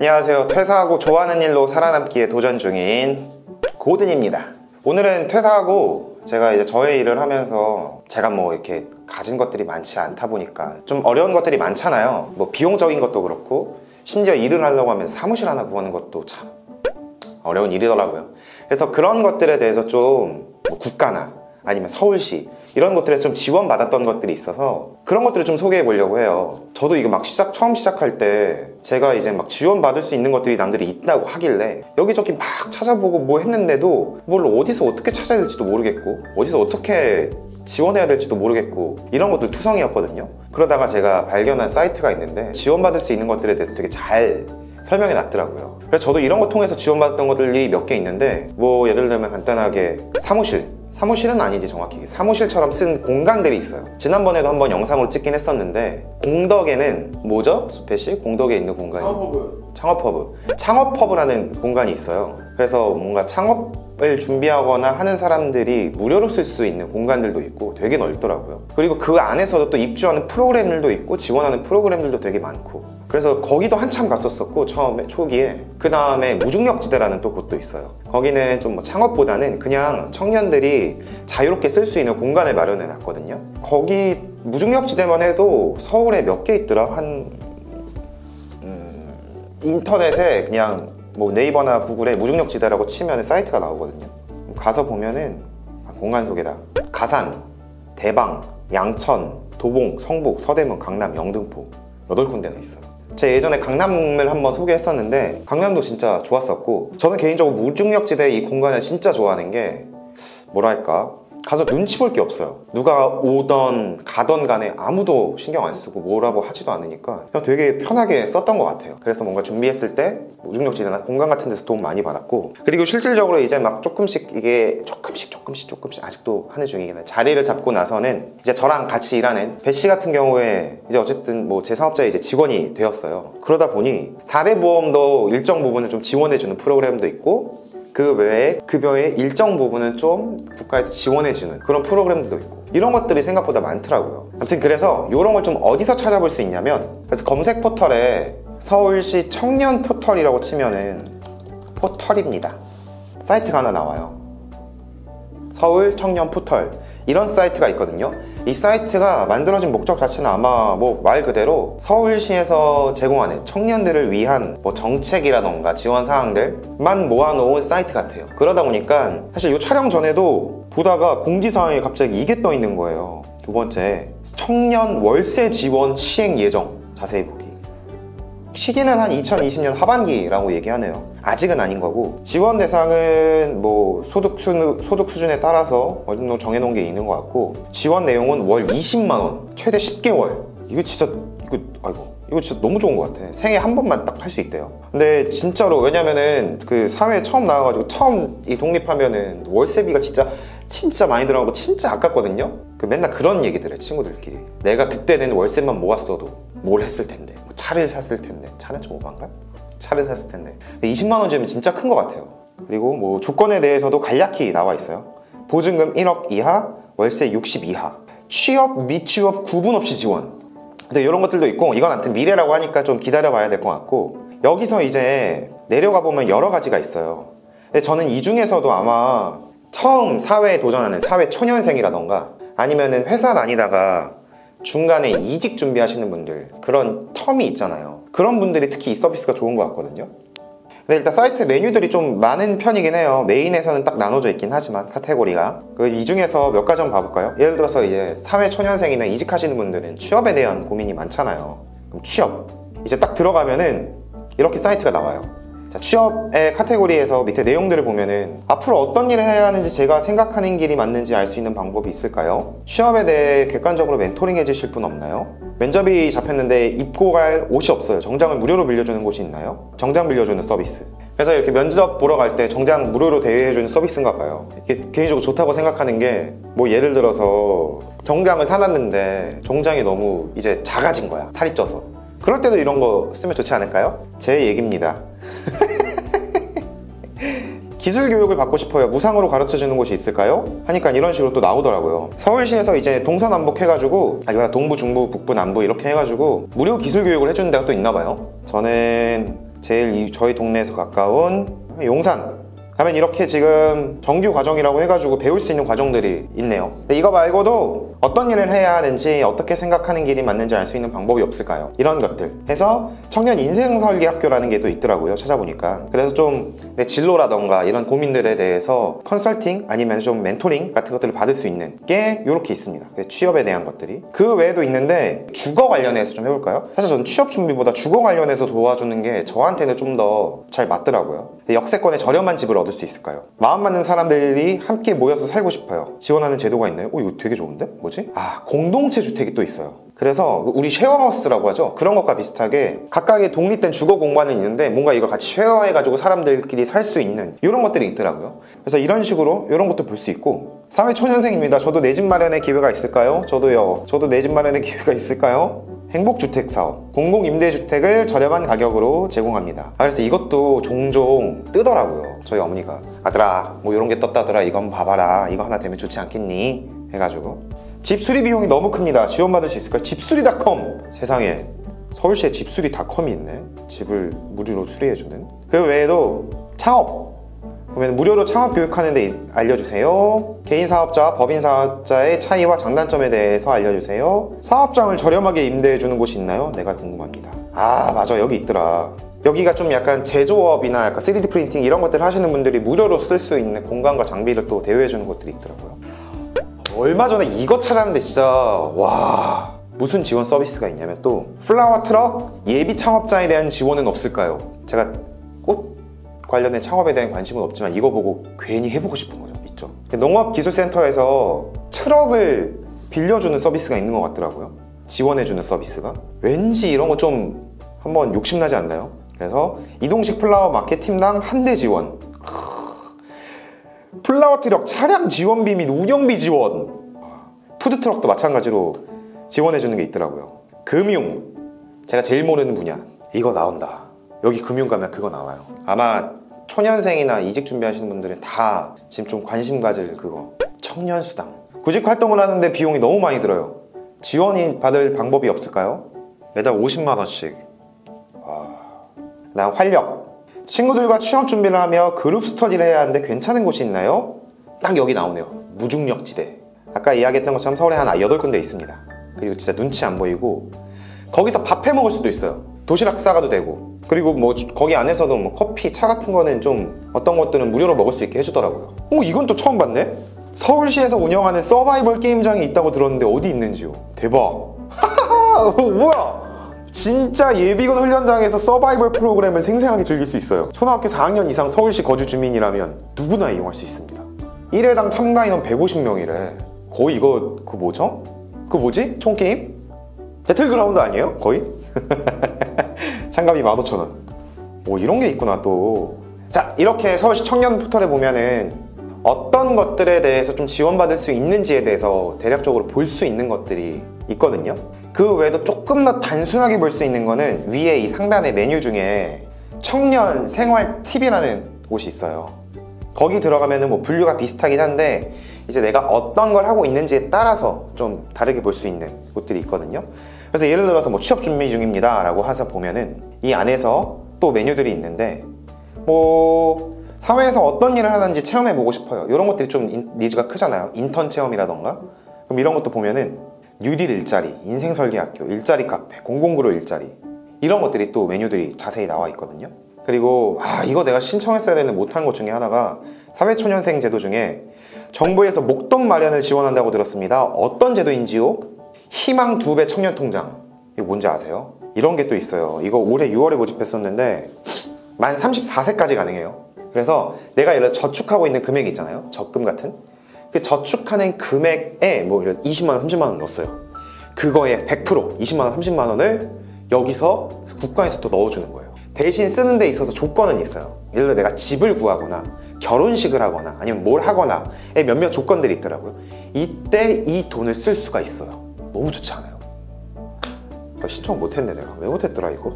안녕하세요. 퇴사하고 좋아하는 일로 살아남기에 도전 중인 고든입니다. 오늘은 퇴사하고 제가 이제 저의 일을 하면서 제가 뭐 이렇게 가진 것들이 많지 않다 보니까 좀 어려운 것들이 많잖아요. 뭐 비용적인 것도 그렇고 심지어 일을 하려고 하면 사무실 하나 구하는 것도 참 어려운 일이더라고요. 그래서 그런 것들에 대해서 좀뭐 국가나 아니면 서울시 이런 것들에서 좀 지원받았던 것들이 있어서 그런 것들을 좀 소개해 보려고 해요. 저도 이거 막 처음 시작할 때 제가 이제 막 지원받을 수 있는 것들이 남들이 있다고 하길래 여기저기 막 찾아보고 뭐 했는데도 뭘 어디서 어떻게 찾아야 될지도 모르겠고 어디서 어떻게 지원해야 될지도 모르겠고 이런 것들 투성이었거든요. 그러다가 제가 발견한 사이트가 있는데 지원받을 수 있는 것들에 대해서 되게 잘 설명해 놨더라고요. 그래서 저도 이런 거 통해서 지원받았던 것들이 몇 개 있는데 뭐 예를 들면 간단하게 사무실은 아니지, 정확히 사무실처럼 쓴 공간들이 있어요. 지난번에도 한번 영상으로 찍긴 했었는데 공덕에는 뭐죠? 배씨? 공덕에 있는 공간이 창업허브라는 공간이 있어요. 그래서 뭔가 창업을 준비하거나 하는 사람들이 무료로 쓸 수 있는 공간들도 있고 되게 넓더라고요. 그리고 그 안에서도 또 입주하는 프로그램들도 있고 지원하는 프로그램들도 되게 많고 그래서 거기도 한참 갔었었고 처음에 초기에. 그 다음에 무중력지대라는 또 곳도 있어요. 거기는 좀 뭐 창업보다는 그냥 청년들이 자유롭게 쓸 수 있는 공간을 마련해 놨거든요. 거기 무중력지대만 해도 서울에 몇 개 있더라. 인터넷에 그냥 뭐 네이버나 구글에 무중력지대라고 치면 사이트가 나오거든요. 가서 보면은 공간 소개다. 가산, 대방, 양천, 도봉, 성북, 서대문, 강남, 영등포 8군데나 있어요. 제가 예전에 강남을 한번 소개했었는데 강남도 진짜 좋았었고 저는 개인적으로 무중력지대 이 공간을 진짜 좋아하는 게 뭐랄까 가서 눈치 볼 게 없어요. 누가 오던 가던 간에 아무도 신경 안 쓰고 뭐라고 하지도 않으니까 그냥 되게 편하게 썼던 것 같아요. 그래서 뭔가 준비했을 때 무중력지대나 공간 같은 데서 도움 많이 받았고 그리고 실질적으로 이제 막 조금씩 아직도 하는 중이긴 해요. 자리를 잡고 나서는 이제 저랑 같이 일하는 배씨 같은 경우에 이제 어쨌든 뭐 제 사업자의 이제 직원이 되었어요. 그러다 보니 4대 보험도 일정 부분을 좀 지원해주는 프로그램도 있고 그 외에 급여의 일정 부분은 좀 국가에서 지원해주는 그런 프로그램들도 있고 이런 것들이 생각보다 많더라고요. 아무튼 그래서 이런 걸 좀 어디서 찾아볼 수 있냐면 그래서 검색 포털에 서울시 청년 포털이라고 치면은 포털입니다. 사이트가 하나 나와요. 서울 청년 포털 이런 사이트가 있거든요. 이 사이트가 만들어진 목적 자체는 아마 뭐 말 그대로 서울시에서 제공하는 청년들을 위한 뭐 정책이라던가 지원 사항들만 모아놓은 사이트 같아요. 그러다 보니까 사실 이 촬영 전에도 보다가 공지사항에 갑자기 이게 떠 있는 거예요. 두 번째, 청년 월세 지원 시행 예정 자세히 보기. 시기는 한 2020년 하반기라고 얘기하네요. 아직은 아닌 거고 지원 대상은 뭐 소득 수준에 따라서 어느 정도 정해놓은 게 있는 것 같고 지원 내용은 월 20만원 최대 10개월. 이거 진짜 너무 좋은 것 같아. 생애 한 번만 딱 할 수 있대요. 근데 진짜로 왜냐면은 그 사회에 처음 나와가지고 처음 이 독립하면은 월세비가 진짜 많이 들어가고 진짜 아깝거든요. 맨날 그런 얘기들 해 친구들끼리. 내가 그때는 월세만 모았어도 뭘 했을 텐데 뭐 차를 샀을 텐데 차는 좀 오반가? 차를 샀을 텐데 20만원 주면 진짜 큰 것 같아요. 그리고 뭐 조건에 대해서도 간략히 나와 있어요. 보증금 1억 이하, 월세 60 이하, 취업 미취업 구분 없이 지원. 근데 이런 것들도 있고 이건 하여튼 미래라고 하니까 좀 기다려 봐야 될 것 같고 여기서 이제 내려가 보면 여러 가지가 있어요. 근데 저는 이 중에서도 아마 처음 사회에 도전하는 사회 초년생이라던가 아니면은 회사 다니다가 중간에 이직 준비하시는 분들 그런 텀이 있잖아요. 그런 분들이 특히 이 서비스가 좋은 것 같거든요. 근데 일단 사이트 메뉴들이 좀 많은 편이긴 해요. 메인에서는 딱 나눠져 있긴 하지만 카테고리가 이 중에서 몇 가지 한번 봐볼까요? 예를 들어서 이제 사회 초년생이나 이직하시는 분들은 취업에 대한 고민이 많잖아요. 그럼 취업 이제 딱 들어가면은 이렇게 사이트가 나와요. 자, 취업의 카테고리에서 밑에 내용들을 보면은 앞으로 어떤 일을 해야 하는지 제가 생각하는 길이 맞는지 알 수 있는 방법이 있을까요? 취업에 대해 객관적으로 멘토링 해주실 분 없나요? 면접이 잡혔는데 입고 갈 옷이 없어요. 정장을 무료로 빌려주는 곳이 있나요? 정장 빌려주는 서비스. 그래서 이렇게 면접 보러 갈 때 정장 무료로 대여해주는 서비스인가 봐요. 이게 개인적으로 좋다고 생각하는 게 뭐 예를 들어서 정장을 사놨는데 정장이 너무 이제 작아진 거야. 살이 쪄서. 그럴 때도 이런 거 쓰면 좋지 않을까요? 제 얘기입니다. 기술 교육을 받고 싶어요. 무상으로 가르쳐주는 곳이 있을까요? 하니까 이런 식으로 또 나오더라고요. 서울시에서 이제 동서남북 해가지고 동부, 중부, 북부, 남부 이렇게 해가지고 무료 기술 교육을 해주는 데가 또 있나 봐요. 저는 제일 저희 동네에서 가까운 용산 가면 이렇게 지금 정규 과정이라고 해가지고 배울 수 있는 과정들이 있네요. 근데 이거 말고도 어떤 일을 해야 하는지, 어떻게 생각하는 길이 맞는지 알 수 있는 방법이 없을까요? 이런 것들 해서 청년 인생설계학교라는 게 또 있더라고요, 찾아보니까. 그래서 좀 내 진로라던가 이런 고민들에 대해서 컨설팅 아니면 좀 멘토링 같은 것들을 받을 수 있는 게 이렇게 있습니다. 취업에 대한 것들이. 그 외에도 있는데 주거 관련해서 좀 해볼까요? 사실 저는 취업 준비보다 주거 관련해서 도와주는 게 저한테는 좀 더 잘 맞더라고요. 역세권에 저렴한 집을 얻을 수 있을까요? 마음 맞는 사람들이 함께 모여서 살고 싶어요. 지원하는 제도가 있나요? 이거 되게 좋은데? 뭐지? 공동체 주택이 또 있어요. 그래서 우리 쉐어하우스라고 하죠. 그런 것과 비슷하게 각각의 독립된 주거 공간은 있는데 뭔가 이걸 같이 쉐어해가지고 사람들끼리 살 수 있는 이런 것들이 있더라고요. 그래서 이런 식으로 이런 것도 볼 수 있고. 사회초년생입니다. 저도 내 집 마련의 기회가 있을까요? 저도요. 저도 내 집 마련의 기회가 있을까요? 행복주택사업, 공공임대주택을 저렴한 가격으로 제공합니다. 그래서 이것도 종종 뜨더라고요. 저희 어머니가 아들아 뭐 이런 게 떴다더라, 이거 한번 봐봐라, 이거 하나 되면 좋지 않겠니? 해가지고. 집 수리 비용이 너무 큽니다. 지원받을 수 있을까요? 집수리닷컴! 세상에, 서울시에 집수리닷컴이 있네. 집을 무료로 수리해주는. 그 외에도 창업! 그러면 무료로 창업 교육하는 데 알려주세요. 개인 사업자와 법인 사업자의 차이와 장단점에 대해서 알려주세요. 사업장을 저렴하게 임대해주는 곳이 있나요? 내가 궁금합니다. 맞아, 여기 있더라. 여기가 좀 약간 제조업이나 약간 3D 프린팅 이런 것들 하시는 분들이 무료로 쓸 수 있는 공간과 장비를 또 대여해주는 것들이 있더라고요. 얼마 전에 이거 찾았는데 진짜 와, 무슨 지원 서비스가 있냐면 또 플라워 트럭 예비 창업자에 대한 지원은 없을까요? 제가 꽃 관련된 창업에 대한 관심은 없지만 이거 보고 괜히 해보고 싶은 거죠. 있죠. 농업기술센터에서 트럭을 빌려주는 서비스가 있는 것 같더라고요. 지원해주는 서비스가. 왠지 이런 거 좀 한번 욕심나지 않나요? 그래서 이동식 플라워 마켓 팀당 한 대 지원, 플라워 트럭 차량 지원비 및 운영비 지원, 푸드트럭도 마찬가지로 지원해주는 게 있더라고요. 금융, 제가 제일 모르는 분야. 이거 나온다. 여기 금융 가면 그거 나와요. 아마 초년생이나 이직 준비하시는 분들은 다 지금 좀 관심 가질 그거, 청년수당. 구직 활동을 하는데 비용이 너무 많이 들어요. 지원이 받을 방법이 없을까요? 매달 50만원씩. 그다음 활력. 친구들과 취업 준비를 하며 그룹 스터디를 해야 하는데 괜찮은 곳이 있나요? 딱 여기 나오네요. 무중력지대. 아까 이야기했던 것처럼 서울에 한 8군데 있습니다. 그리고 진짜 눈치 안 보이고 거기서 밥 해 먹을 수도 있어요. 도시락 싸가도 되고. 그리고 뭐 거기 안에서도 뭐 커피, 차 같은 거는 좀 어떤 것들은 무료로 먹을 수 있게 해주더라고요. 이건 또 처음 봤네? 서울시에서 운영하는 서바이벌 게임장이 있다고 들었는데 어디 있는지요? 대박. 뭐야? 진짜 예비군 훈련장에서 서바이벌 프로그램을 생생하게 즐길 수 있어요. 초등학교 4학년 이상 서울시 거주 주민이라면 누구나 이용할 수 있습니다. 1회당 참가 인원 150명이래. 거의 이거 그 뭐죠? 그 뭐지? 총게임? 배틀그라운드 아니에요? 거의? 참가비 15,000원. 이런 게 있구나 또. 자, 이렇게 서울시 청년 포털에 보면은 어떤 것들에 대해서 좀 지원받을 수 있는지에 대해서 대략적으로 볼 수 있는 것들이 있거든요. 그 외에도 조금 더 단순하게 볼 수 있는 거는 위에 이 상단의 메뉴 중에 청년 생활 팁이라는 곳이 있어요. 거기 들어가면은 뭐 분류가 비슷하긴 한데 이제 내가 어떤 걸 하고 있는지에 따라서 좀 다르게 볼 수 있는 곳들이 있거든요. 그래서 예를 들어서 뭐 취업 준비 중입니다 라고 해서 보면은 이 안에서 또 메뉴들이 있는데 뭐 사회에서 어떤 일을 하는지 체험해 보고 싶어요. 이런 것들이 좀 니즈가 크잖아요. 인턴 체험이라던가. 그럼 이런 것도 보면은 뉴딜 일자리, 인생설계학교, 일자리 카페, 공공그룹 일자리, 이런 것들이 또 메뉴들이 자세히 나와 있거든요. 그리고 이거 내가 신청했어야 되는 못한 것 중에 하나가 사회초년생 제도 중에 정부에서 목돈 마련을 지원한다고 들었습니다. 어떤 제도인지요? 희망 2배 청년통장. 이거 뭔지 아세요? 이런 게 또 있어요. 이거 올해 6월에 모집했었는데 만 34세까지 가능해요. 그래서 내가 예를 들어 저축하고 있는 금액이 있잖아요. 적금 같은. 그 저축하는 금액에 뭐 20만원, 30만원 넣었어요. 그거에 100%, 20만원, 30만원을 여기서 국가에서 또 넣어주는 거예요. 대신 쓰는 데 있어서 조건은 있어요. 예를 들어 내가 집을 구하거나 결혼식을 하거나 아니면 뭘 하거나에 몇몇 조건들이 있더라고요. 이때 이 돈을 쓸 수가 있어요. 너무 좋지 않아요? 신청 못했네 내가. 왜 못했더라 이거?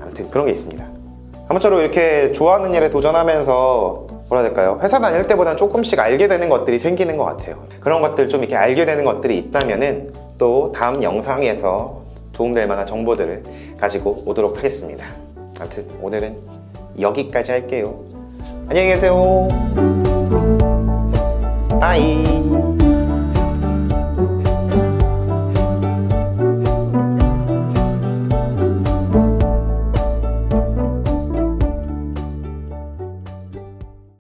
아무튼 그런 게 있습니다. 아무쪼록 이렇게 좋아하는 일에 도전하면서 뭐라 해야 될까요? 회사 다닐 때보다는 조금씩 알게 되는 것들이 생기는 것 같아요. 그런 것들 좀 이렇게 알게 되는 것들이 있다면은 또 다음 영상에서 도움될 만한 정보들을 가지고 오도록 하겠습니다. 아무튼 오늘은 여기까지 할게요. 안녕히 계세요. 바이.